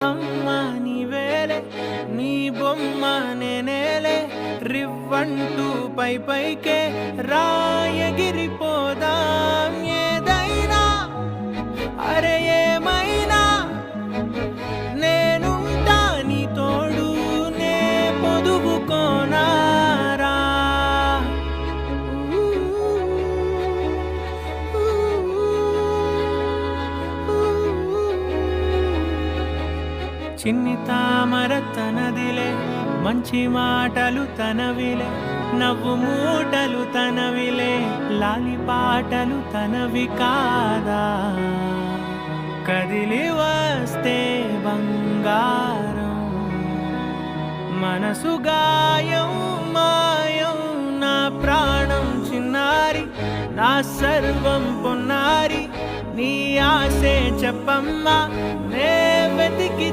అమ్మ నీవేలే, నీ బొమ్మ నేనేలే, రివ్వంటూ పైకే రాయగిరిపోదాం. ఏదైనా అరే ఏమైనా నేనుంటా నీ తోడు, నే పొదుగుకోనారా. చిన్ని తామర తనదిలే, మంచి మాటలు తనవిలే, నవ్వు మూటలు తనవిలే, లాలి పాటలు తనవి కాదా. కదిలి వస్తే బంగారం, మనసు గాయం మాయం, నా ప్రాణం చిన్నారి, నా సర్వం పొన్నారి, నీ ఆశే చెప్పమ్మా నే వెతికి